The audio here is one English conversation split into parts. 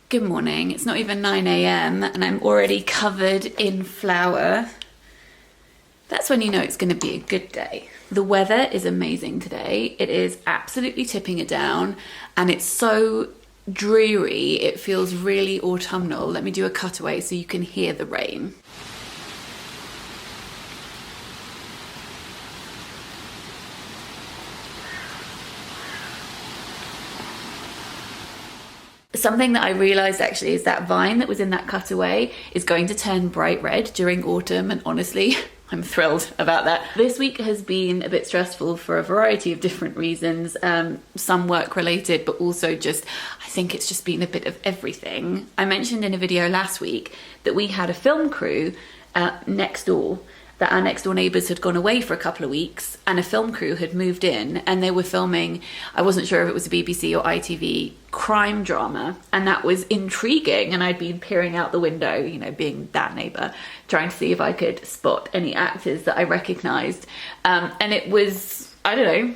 Good morning. It's not even 9 a.m. and I'm already covered in flour. That's when you know it's going to be a good day. The weather is amazing today. It is absolutely tipping it down and it's so dreary. It feels really autumnal. Let me do a cutaway so you can hear the rain. Something that I realized actually is that vine that was in that cutaway is going to turn bright red during autumn, and honestly, I'm thrilled about that. This week has been a bit stressful for a variety of different reasons, some work related, but also just, I think it's just been a bit of everything. I mentioned in a video last week that we had a film crew next door, that our next door neighbours had gone away for a couple of weeks and a film crew had moved in and they were filming, I wasn't sure if it was a BBC or ITV crime drama, and that was intriguing, and I'd been peering out the window, you know, being that neighbour, trying to see if I could spot any actors that I recognised, and it was, I don't know,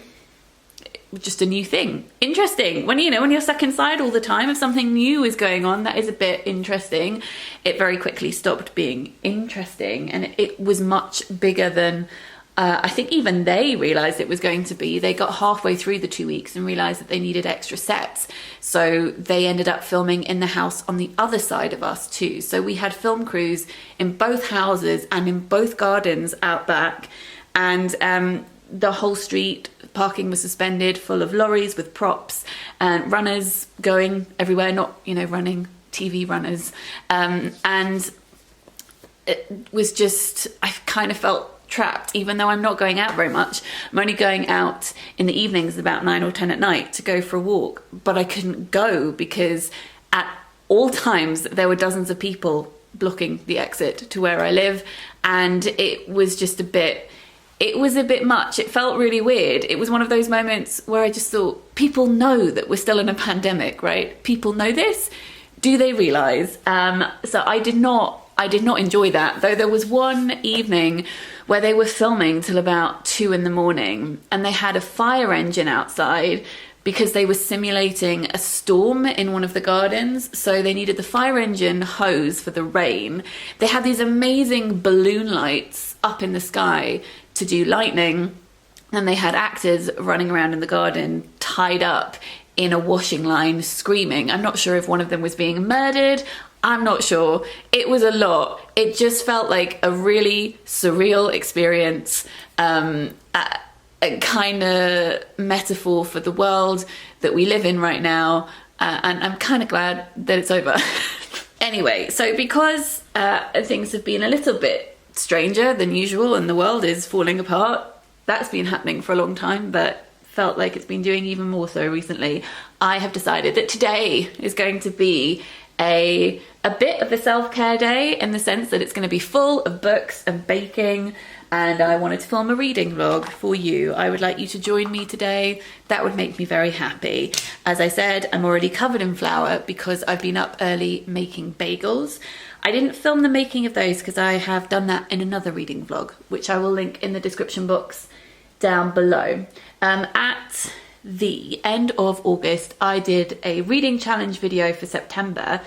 just a new thing. Interesting. When you're stuck inside all the time, if something new is going on that is a bit interesting, it very quickly stopped being interesting, and it was much bigger than I think even they realized it was going to be. They got halfway through the 2 weeks and realized that they needed extra sets, so they ended up filming in the house on the other side of us too. So we had film crews in both houses and in both gardens out back, and the whole street parking was suspended, full of lorries with props and runners going everywhere, not, you know, running TV runners, and it was just, I kind of felt trapped, even though I'm not going out very much. I'm only going out in the evenings about 9 or 10 at night to go for a walk, but I couldn't go because at all times there were dozens of people blocking the exit to where I live, and it was just a bit much. It felt really weird. It was one of those moments where I just thought, people know that we're still in a pandemic, right? People know this. Do they realize? So I did not enjoy that, though there was one evening where they were filming till about 2 in the morning and they had a fire engine outside because they were simulating a storm in one of the gardens, so they needed the fire engine hose for the rain. They had these amazing balloon lights up in the sky to do lightning, and they had actors running around in the garden tied up in a washing line screaming. I'm not sure if one of them was being murdered. I'm not sure. It was a lot. It just felt like a really surreal experience, a kind of metaphor for the world that we live in right now, and I'm kind of glad that it's over. Anyway, so because things have been a little bit stranger than usual and the world is falling apart, that's been happening for a long time, but felt like it's been doing even more so recently. I have decided that today is going to be a bit of a self-care day, in the sense that it's going to be full of books and baking, and I wanted to film a reading vlog for you. I would like you to join me today. That would make me very happy. As I said, I'm already covered in flour because I've been up early making bagels. I didn't film the making of those because I have done that in another reading vlog, which I will link in the description box down below. At the end of August, I did a reading challenge video for September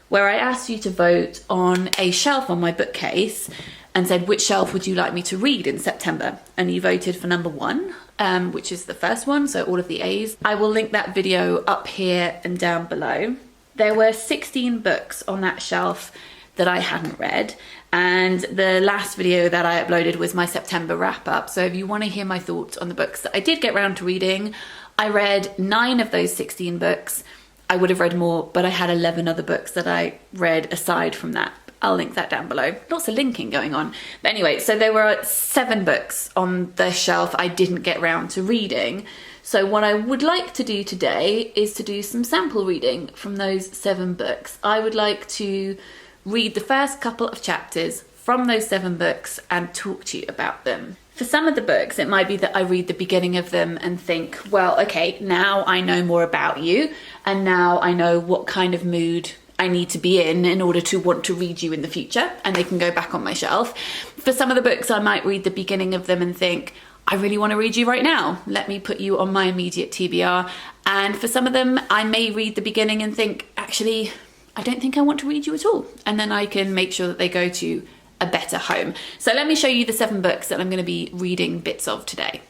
where I asked you to vote on a shelf on my bookcase and said, which shelf would you like me to read in September? And you voted for number 1, which is the first one, so all of the A's. I will link that video up here and down below. There were 16 books on that shelf that I hadn't read, and the last video that I uploaded was my September wrap-up. So if you want to hear my thoughts on the books that I did get round to reading, I read 9 of those 16 books. I would have read more, but I had 11 other books that I read aside from that. I'll link that down below. Lots of linking going on. But anyway, so there were 7 books on the shelf I didn't get round to reading. So what I would like to do today is to do some sample reading from those 7 books. I would like to read the first couple of chapters from those 7 books and talk to you about them. For some of the books, it might be that I read the beginning of them and think, well, okay, now I know more about you, and now I know what kind of mood I need to be in order to want to read you in the future, and they can go back on my shelf. For some of the books, I might read the beginning of them and think, I really want to read you right now. Let me put you on my immediate TBR. And for some of them, I may read the beginning and think, actually, I don't think I want to read you at all. And then I can make sure that they go to a better home. So let me show you the 7 books that I'm going to be reading bits of today.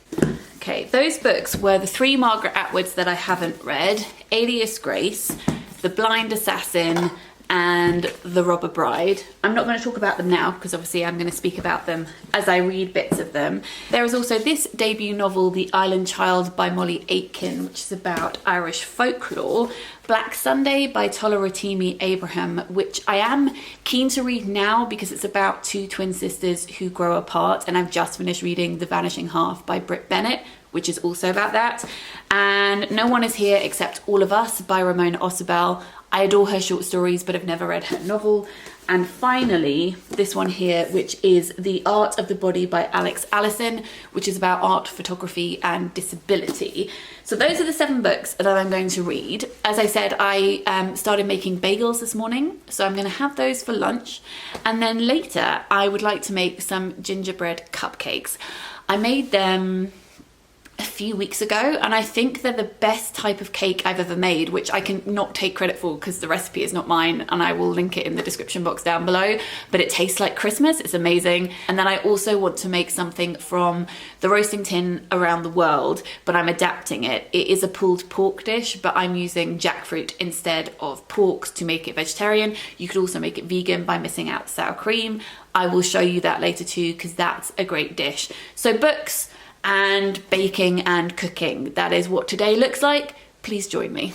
Okay, those books were the 3 Margaret Atwoods that I haven't read: Alias Grace, The Blind Assassin, and The Robber Bride. I'm not going to talk about them now because obviously I'm going to speak about them as I read bits of them. There is also this debut novel, The Island Child by Molly Aitken, which is about Irish folklore. Black Sunday by Tola-Rotimi Abraham, which I am keen to read now because it's about 2 twin sisters who grow apart, and I've just finished reading The Vanishing Half by Brit Bennett, which is also about that. And No One Is Here Except All of Us by Ramona Ossabel. I adore her short stories, but I've never read her novel. And finally, this one here, which is The Art of the Body by Alex Allison, which is about art, photography, and disability. So those are the 7 books that I'm going to read. As I said, I started making bagels this morning, so I'm going to have those for lunch. And then later, I would like to make some gingerbread cupcakes. I made them a few weeks ago, and I think they're the best type of cake I've ever made, which I can not take credit for because the recipe is not mine, and I will link it in the description box down below. But it tastes like Christmas. It's amazing. And then I also want to make something from the roasting tin Around the World, but I'm adapting it. It is a pulled pork dish, but I'm using jackfruit instead of pork to make it vegetarian. You could also make it vegan by missing out sour cream. I will show you that later too, because that's a great dish. So books and baking and cooking, that is what today looks like. Please join me.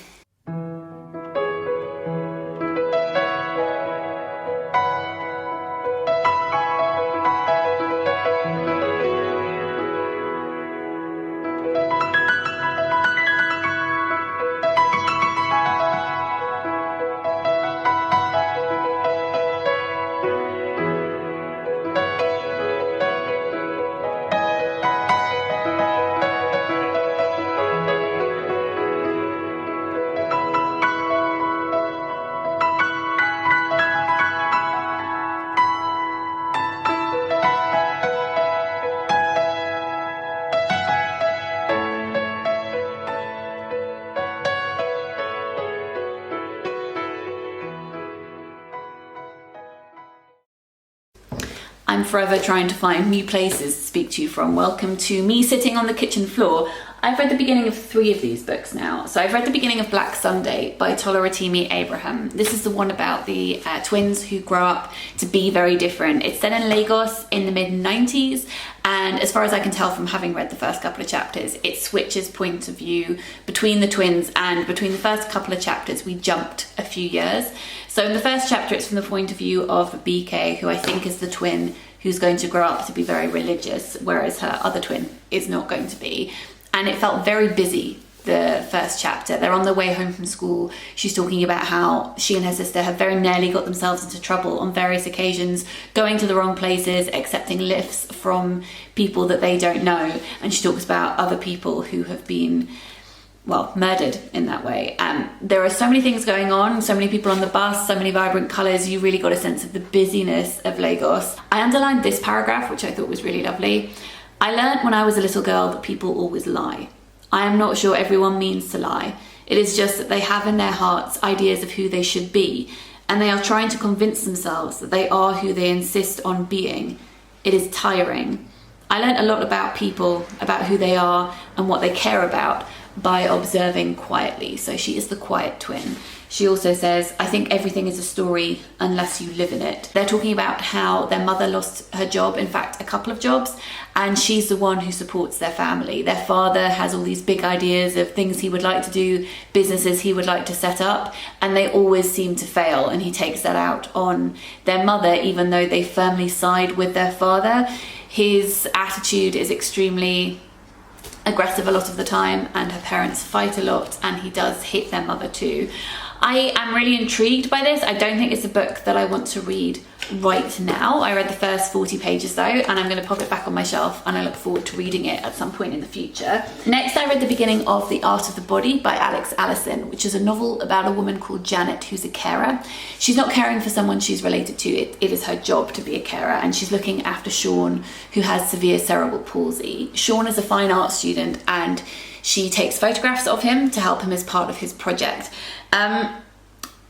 I'm forever trying to find new places to speak to you from. Welcome to me sitting on the kitchen floor. I've read the beginning of 3 of these books now. So I've read the beginning of Black Sunday by Tola-Rotimi Abraham. This is the one about the twins who grow up to be very different. It's set in Lagos in the mid-90s, and as far as I can tell from having read the first couple of chapters, it switches point of view between the twins, and between the first couple of chapters we jumped a few years. So in the first chapter it's from the point of view of BK, who I think is the twin who's going to grow up to be very religious, whereas her other twin is not going to be. And it felt very busy, the first chapter. They're on their way home from school. She's talking about how she and her sister have very nearly got themselves into trouble on various occasions, going to the wrong places, accepting lifts from people that they don't know. And she talks about other people who have been, well, murdered in that way. There are so many things going on, so many people on the bus, so many vibrant colours. You really got a sense of the busyness of Lagos. I underlined this paragraph, which I thought was really lovely. I learnt when I was a little girl that people always lie. I am not sure everyone means to lie. It is just that they have in their hearts ideas of who they should be, and they are trying to convince themselves that they are who they insist on being. It is tiring. I learnt a lot about people, about who they are and what they care about, by observing quietly. So she is the quiet twin. She also says, I think everything is a story unless you live in it. They're talking about how their mother lost her job, in fact, a couple of jobs, and she's the one who supports their family. Their father has all these big ideas of things he would like to do, businesses he would like to set up, and they always seem to fail, and he takes that out on their mother, even though they firmly side with their father. His attitude is extremely aggressive a lot of the time, and her parents fight a lot, and he does hit their mother too. I am really intrigued by this. I don't think it's a book that I want to read right now. I read the first 40 pages though, and I'm going to pop it back on my shelf, and I look forward to reading it at some point in the future. Next, I read the beginning of The Art of the Body by Alex Allison, which is a novel about a woman called Janet who's a carer. She's not caring for someone she's related to. It is her job to be a carer, and she's looking after Sean, who has severe cerebral palsy. Sean is a fine art student, and she takes photographs of him to help him as part of his project.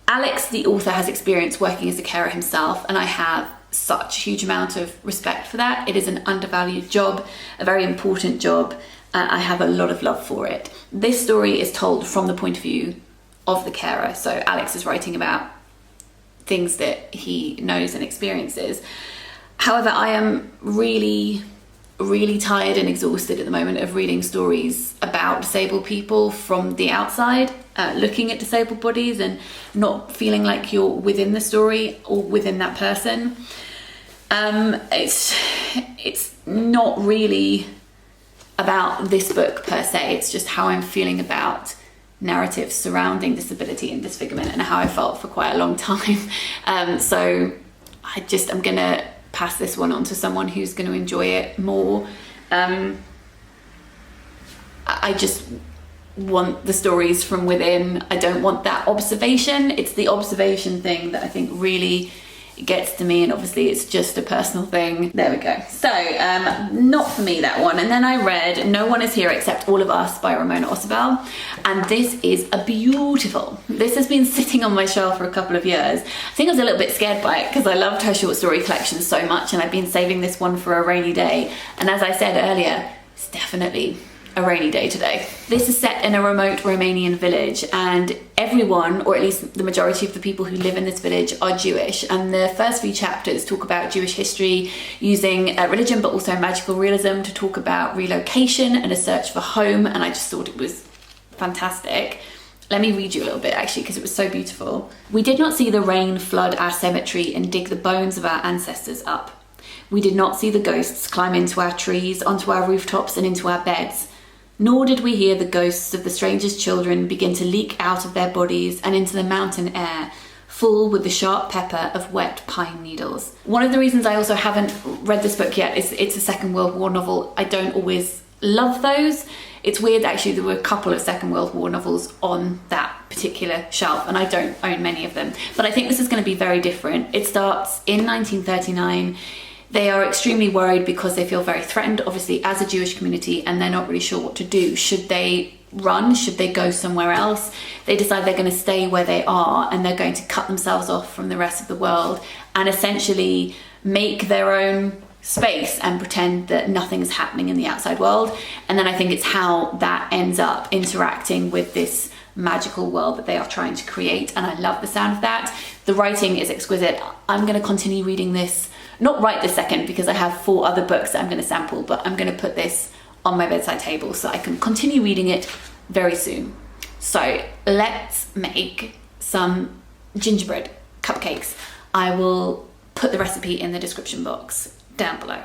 Alex, the author, has experience working as a carer himself, and I have such a huge amount of respect for that. It is an undervalued job, a very important job, and I have a lot of love for it. This story is told from the point of view of the carer, so Alex is writing about things that he knows and experiences. However, I am really tired and exhausted at the moment of reading stories about disabled people from the outside, looking at disabled bodies and not feeling like you're within the story or within that person. It's not really about this book per se, it's just how I'm feeling about narratives surrounding disability and disfigurement and how I felt for quite a long time. So I'm gonna pass this one on to someone who's going to enjoy it more. I just want the stories from within. I don't want that observation. It's the observation thing that I think really gets to me, and obviously it's just a personal thing. There we go. So not for me, that one. And then I read No One Is Here Except All of Us by Ramona Osobel, and this is this has been sitting on my shelf for a couple of years. I think I was a little bit scared by it because I loved her short story collection so much, and I've been saving this one for a rainy day, and as I said earlier, it's definitely a rainy day today. This is set in a remote Romanian village, and everyone, or at least the majority of the people who live in this village, are Jewish, and the first few chapters talk about Jewish history using religion but also magical realism to talk about relocation and a search for home, and I just thought it was fantastic. Let me read you a little bit actually, because it was so beautiful. We did not see the rain flood our cemetery and dig the bones of our ancestors up. We did not see the ghosts climb into our trees, onto our rooftops and into our beds. Nor did we hear the ghosts of the strangers' children begin to leak out of their bodies and into the mountain air, full with the sharp pepper of wet pine needles. One of the reasons I also haven't read this book yet is it's a Second World War novel. I don't always love those. It's weird actually, there were a couple of Second World War novels on that particular shelf, and I don't own many of them. But I think this is going to be very different. It starts in 1939. They are extremely worried because they feel very threatened, obviously, as a Jewish community, and they're not really sure what to do. Should they run? Should they go somewhere else? They decide they're going to stay where they are, and they're going to cut themselves off from the rest of the world and essentially make their own space and pretend that nothing is happening in the outside world. And then I think it's how that ends up interacting with this magical world that they are trying to create, and I love the sound of that. The writing is exquisite. I'm going to continue reading this. Not right this second because I have 4 other books that I'm going to sample, but I'm going to put this on my bedside table so I can continue reading it very soon. So let's make some gingerbread cupcakes. I will put the recipe in the description box down below.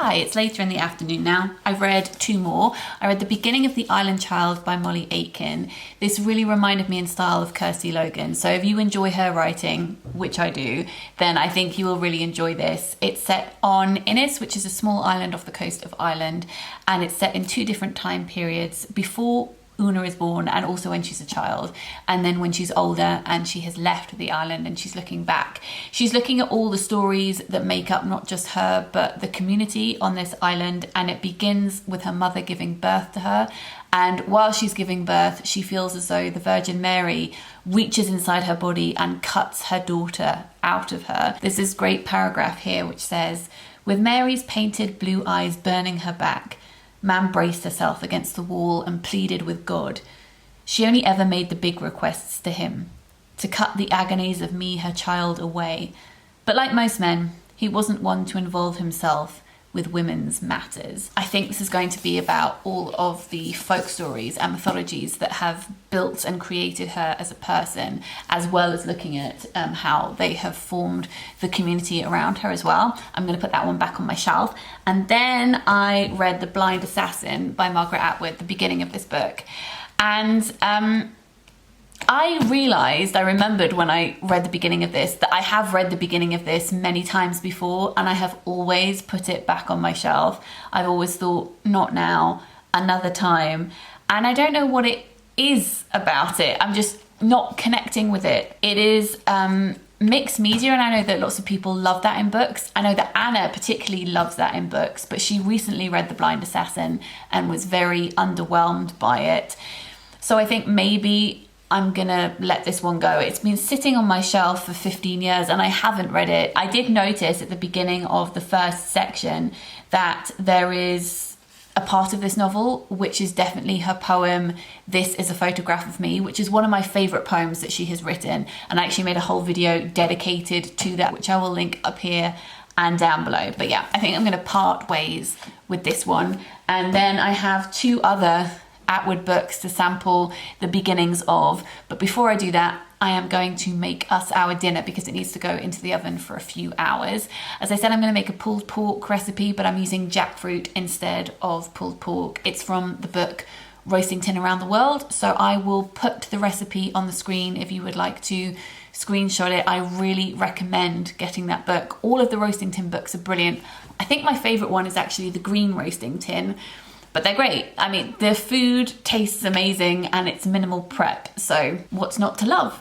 Hi, it's later in the afternoon now. I've read 2 more. I read The Beginning of The Island Child by Molly Aitken. This really reminded me in style of Kirsty Logan. So if you enjoy her writing, which I do, then I think you will really enjoy this. It's set on Innis, which is a small island off the coast of Ireland, and it's set in 2 different time periods: before Una is born and also when she's a child, and then when she's older and she has left the island and she's looking back. She's looking at all the stories that make up not just her but the community on this island, and it begins with her mother giving birth to her, and while she's giving birth she feels as though the Virgin Mary reaches inside her body and cuts her daughter out of her. There's this great paragraph here which says, "With Mary's painted blue eyes burning her back, Mam braced herself against the wall and pleaded with God. She only ever made the big requests to him, to cut the agonies of me, her child, away. But like most men, he wasn't one to involve himself with women's matters." I think this is going to be about all of the folk stories and mythologies that have built and created her as a person, as well as looking at how they have formed the community around her as well. I'm going to put that one back on my shelf. And then I read The Blind Assassin by Margaret Atwood, the beginning of this book. And I remembered when I read the beginning of this that I have read the beginning of this many times before, and I have always put it back on my shelf. I've always thought, not now, another time. And I don't know what it is about it. I'm just not connecting with it. It is mixed media, and I know that lots of people love that in books. I know that Anna particularly loves that in books, but she recently read The Blind Assassin and was very underwhelmed by it. So I think maybe I'm gonna let this one go. It's been sitting on my shelf for 15 years and I haven't read it. I did notice at the beginning of the first section that there is a part of this novel which is definitely her poem This Is a Photograph of Me, which is one of my favourite poems that she has written, and I actually made a whole video dedicated to that, which I will link up here and down below. But yeah, I think I'm going to part ways with this one. And then I have 2 other Atwood books to sample the beginnings of, but before I do that, I am going to make us our dinner because it needs to go into the oven for a few hours. As I said, I'm going to make a pulled pork recipe, but I'm using jackfruit instead of pulled pork. It's from the book Roasting Tin Around the World, so I will put the recipe on the screen if you would like to screenshot it. I really recommend getting that book. All of the Roasting Tin books are brilliant. I think my favourite one is actually the Green Roasting Tin, but they're great. I mean, the food tastes amazing and it's minimal prep, so what's not to love?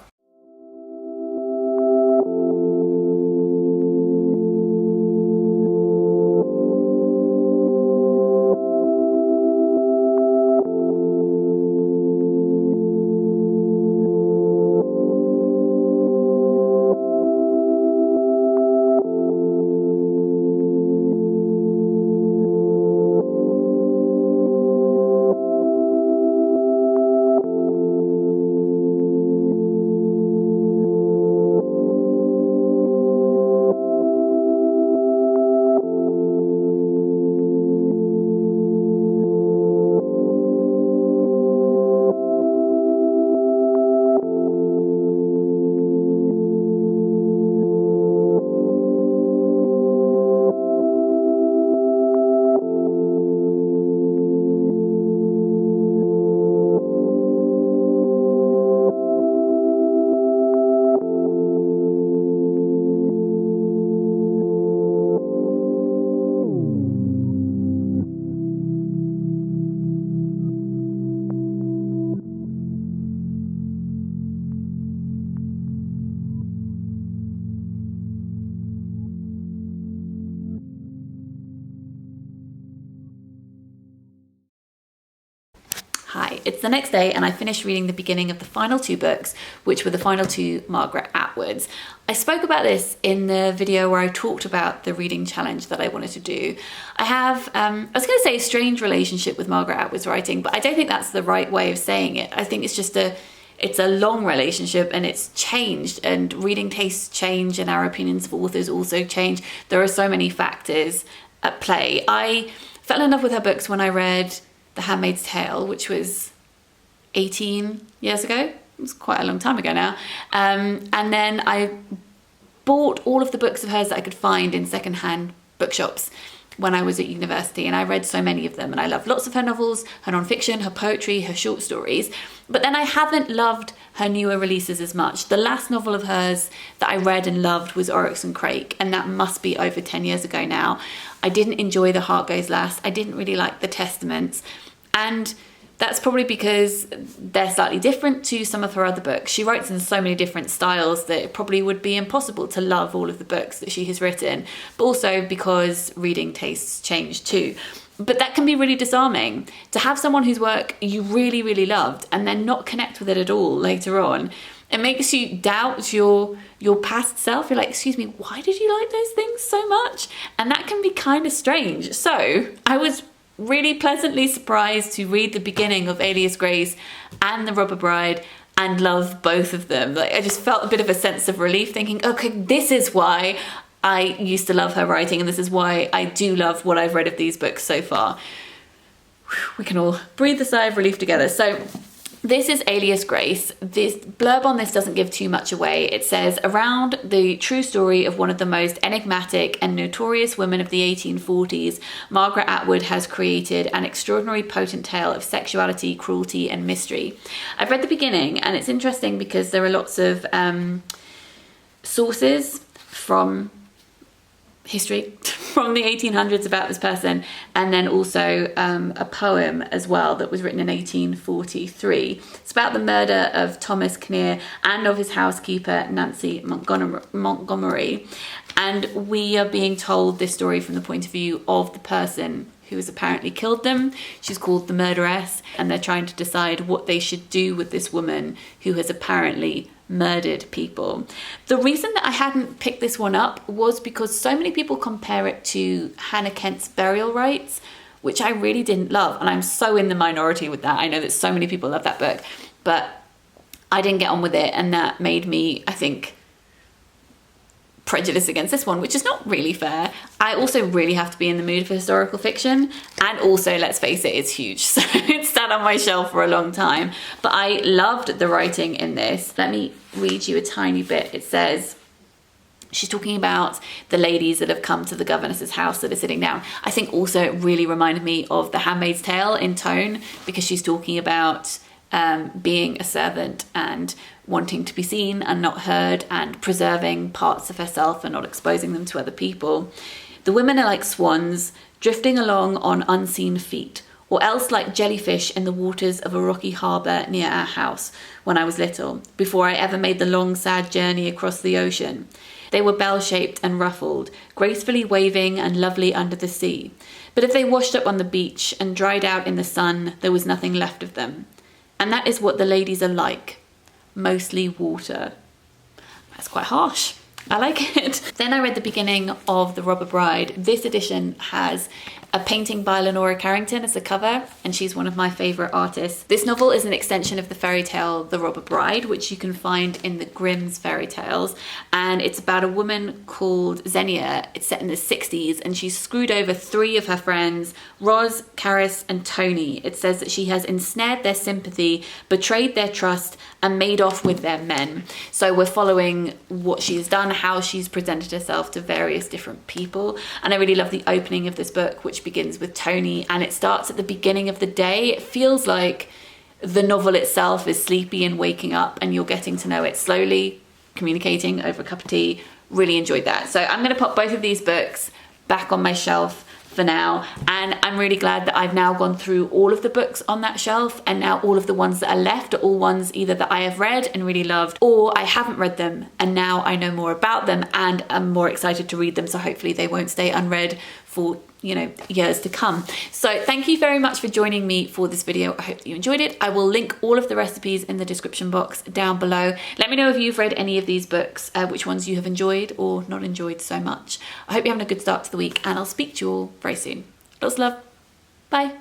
Hi, it's the next day and I finished reading the beginning of the final 2 books, which were the final 2 Margaret Atwoods. I spoke about this in the video where I talked about the reading challenge that I wanted to do. I have, I was going to say a strange relationship with Margaret Atwood's writing, but I don't think that's the right way of saying it. I think it's just it's a long relationship and it's changed, and reading tastes change and our opinions of authors also change. There are so many factors at play. I fell in love with her books when I read The Handmaid's Tale, which was 18 years ago. It was quite a long time ago now. And then I bought all of the books of hers that I could find in secondhand bookshops. when I was at university, and I read so many of them, and I loved lots of her novels, her non-fiction, her poetry, her short stories. But then I haven't loved her newer releases as much. The last novel of hers that I read and loved was Oryx and Crake, and that must be over 10 years ago now. I didn't enjoy The Heart Goes Last. I didn't really like The Testaments, and that's probably because they're slightly different to some of her other books. She writes in so many different styles that it probably would be impossible to love all of the books that she has written, but also because reading tastes change too. But that can be really disarming, to have someone whose work you really, really loved and then not connect with it at all later on. It makes you doubt your past self. You're like, excuse me, why did you like those things so much? And that can be kind of strange. So I was really pleasantly surprised to read the beginning of Alias Grace and The Robber Bride and love both of them. Like, I just felt a bit of a sense of relief, thinking, okay, this is why I used to love her writing, and this is why I do love what I've read of these books so far. We can all breathe a sigh of relief together. So this is Alias Grace. This blurb on this doesn't give too much away. It says, around the true story of one of the most enigmatic and notorious women of the 1840s, Margaret Atwood has created an extraordinary potent tale of sexuality, cruelty, and mystery. I've read the beginning, and it's interesting because there are lots of sources from history from the 1800s about this person, and then also a poem as well that was written in 1843. It's about the murder of Thomas Kinnear and of his housekeeper Nancy Montgomery, and we are being told this story from the point of view of the person who has apparently killed them. She's called the murderess, and they're trying to decide what they should do with this woman who has apparently murdered people. The reason that I hadn't picked this one up was because so many people compare it to Hannah Kent's Burial Rites, which I really didn't love, and I'm so in the minority with that. I know that so many people love that book, but I didn't get on with it, and that made me, I think, prejudice against this one, which is not really fair. I also really have to be in the mood for historical fiction, and also, let's face it, it's huge, so it's sat on my shelf for a long time. But I loved the writing in this. Let me read you a tiny bit. It says, she's talking about the ladies that have come to the governess's house that are sitting down. I think also it really reminded me of The Handmaid's Tale in tone, because she's talking about being a servant and wanting to be seen and not heard, and preserving parts of herself and not exposing them to other people. The women are like swans, drifting along on unseen feet, or else like jellyfish in the waters of a rocky harbour near our house when I was little, before I ever made the long sad journey across the ocean. They were bell-shaped and ruffled, gracefully waving and lovely under the sea. But if they washed up on the beach and dried out in the sun, there was nothing left of them. And that is what the ladies are like. Mostly water. That's quite harsh. I like it. Then I read the beginning of The Robber Bride. This edition has a painting by Lenora Carrington as the cover, and she's one of my favourite artists. This novel is an extension of the fairy tale The Robber Bride, which you can find in the Grimm's fairy tales, and it's about a woman called Xenia. It's set in the 60s, and she's screwed over 3 of her friends, Roz, Caris, and Tony. It says that she has ensnared their sympathy, betrayed their trust, and made off with their men. So we're following what she's done, how she's presented herself to various different people. And I really love the opening of this book, which begins with Tony, and it starts at the beginning of the day. It feels like the novel itself is sleepy and waking up, and you're getting to know it slowly, communicating over a cup of tea. Really enjoyed that. So I'm going to pop both of these books back on my shelf for now, and I'm really glad that I've now gone through all of the books on that shelf, and now all of the ones that are left are all ones either that I have read and really loved, or I haven't read them and now I know more about them and I'm more excited to read them, so hopefully they won't stay unread for, you know, years to come. So thank you very much for joining me for this video. I hope that you enjoyed it. I will link all of the recipes in the description box down below. Let me know if you've read any of these books, which ones you have enjoyed or not enjoyed so much. I hope you're having a good start to the week, and I'll speak to you all very soon. Lots of love. Bye.